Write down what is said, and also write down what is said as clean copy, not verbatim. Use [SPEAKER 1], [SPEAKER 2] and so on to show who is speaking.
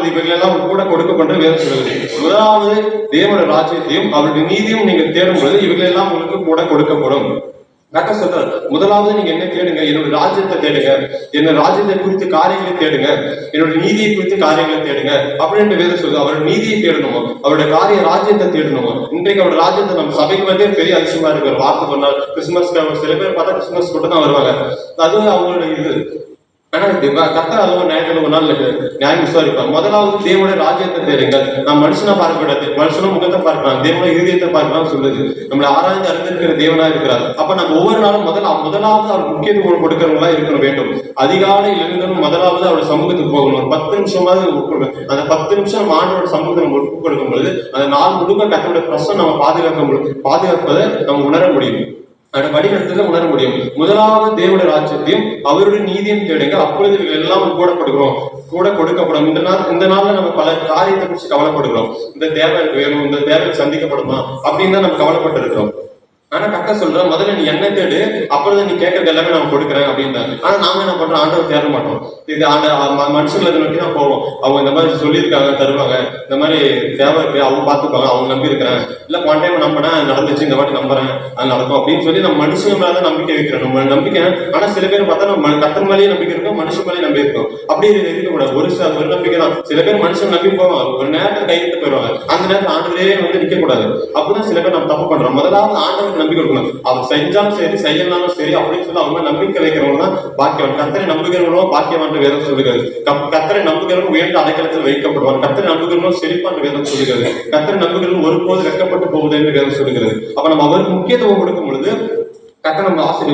[SPEAKER 1] அப்பொழுது இவைகளெல்லாம் கூட கொடுக்கப்பட்டு வேதம் சொல்லுது. முதலாவது தேவனுடைய ராஜ்யத்தையும் அவருடைய நீதியும் நீங்க தேடும் பொழுது இவைகளெல்லாம் உங்களுக்கு கூட கொடுக்கப்படும். டாக்டர் சொல்றாரு, முதலாவது நீங்க என்ன தேடுங்க, என்னோட ராஜ்யத்தை தேடுங்க, என்னோட ராஜ்யத்தை குறித்து காரியங்களை தேடுங்க, என்னோட நீதியை குறித்து காரியங்களை தேடுங்க அப்படின்னு வேதம் சொல்லுது. அவருடைய நீதியை தேடணுமோ, அவருடைய காரிய ராஜ்யத்தை தேடணுமோ. இன்றைக்கு அவருடைய ராஜ்யத்தை நம்ம சபைக்கு வந்து பெரிய அதிசயமா இருக்கு. வார்த்தை சொன்னால் கிறிஸ்துமஸ்க்கு சில பேர் பார்த்தா கிறிஸ்துமஸ் கூட தான் வருவாங்க. அது அவங்களோட இது. ஆனா கர்த்தர் அதுவும் நேரத்தில் ஒரு நாள் நியாயம் விசாரிப்பார். முதலாவது தேவனுடைய ராஜ்யத்தை தேடுங்கள். நாம் மனுஷனை பார்க்கக்கூடாது, மனுஷனும் முகத்தை பார்க்கலாம், தேவனுடைய இருதயத்தை பார்க்கலாம் சொல்லுது. நம்மளை ஆராய்ந்து அறிந்திருக்கிற தேவனா இருக்கிறார். அப்ப நம்ம ஒவ்வொரு நாளும் முதலாவது அவர் முக்கியத்துவம் கொடுக்கிறவங்களா இருக்க வேண்டும். அதிகாலையில் இருந்தாலும் முதலாவது அவருடைய சமூகத்துக்கு போகணும். 10 நிமிஷமாவது அந்த 10 நிமிஷம் ஆண்டோட சமூகத்தை நம்ம ஒப்பு கொடுக்கும் பொழுது அந்த நாள் முழுக்க கர்த்தருடைய பிரசன்னம் நம்ம பாதுகாப்பதை நம்ம உணர முடியும். வழிநடத்துல உணர முடியும். முதலாவது தேவனுடைய ராஜ்யத்தையும் அவருடைய நீதியும் தேடுங்க, அப்பொழுது எல்லாம் கூட கொடுக்கப்படும். இந்த நாள்ல நம்ம பல காரியத்தை குறித்து கவலைப்படுகிறோம். இந்த தேவை வேணும், இந்த தேவையை சந்திக்கப்படுமா அப்படின்னு தான் நம்ம கவலைப்பட்டு இருக்கிறோம். ஆனா கரெக்டா சொல்றேன், முதல்ல நீ என்ன தேடு, அப்புறம் நீ கேட்கறது எல்லாமே நான் கொடுக்குறேன் அப்படின்றாங்க. ஆனா நாம என்ன பண்றோம், ஆண்டவர் தேட மாட்டோம். இது மனுஷங்களை நோக்கி தான் போவோம். அவங்க இந்த மாதிரி சொல்லியிருக்காங்க, தருவாங்க, இந்த மாதிரி தேவை இருக்கு, அவங்க பார்த்துப்பாங்க, அவங்க நம்பி இருக்கிறேன், இல்ல போன டைம் நம்பினா நடந்துச்சு, இந்த வாட்டி நம்புறேன் அது நடக்கும் அப்படின்னு சொல்லி நம்ம மனுஷங்க மேலதான் நம்பிக்கை வைக்கிறோம். நம்ம நம்பிக்கை. ஆனா சில பேர் பார்த்தா நம்ம கர்த்தர் மேலேயே நம்பிக்கை இருக்கும், மனுஷன் மேலேயே நம்பி இருக்கோம். அப்படி இருக்கக்கூடாது. ஒரு நம்பிக்கை தான். சில பேர் மனுஷன் நம்பி போவாங்க, ஒரு நேரத்தில் கைவிட்டு போயிடுவாங்க. அந்த நேரத்தில் ஆண்டவரே வந்து நிக்க கூடாது. அப்படிதான் சில பேர் நம்ம தப்பு பண்றோம். முதலாவது ஆண்டவருக்கு நம்பிக்கை கொடுக்கணும். அவர் செஞ்சாலும் சரி, செய்யலாலும் சரி அப்படின்னு சொல்லி அவங்க நம்பிக்கை வைக்கிறவங்க தான் பாக்கியவான். கர்த்தரை நம்புகிறவங்களோ பாக்கியவான் வேதம் சொல்லுகிறது. கர்த்தரை நம்புகிறவங்க வேண்ட அடைக்கலத்தில் வைக்கப்படுவார். கர்த்தரை நம்புகிறவங்களும் செழிப்பான் வேதம் சொல்லுகிறது. கர்த்தரை நம்புகிறவங்க ஒருபோது வெட்கப்பட்டு போகுது என்று வேதம் சொல்லுகிறது. அப்ப நம்ம அவருக்கு முக்கியத்துவம் கொடுக்கும் பொழுது கர்த்தர் நம்ம ஆசீர்வதிப்பார்.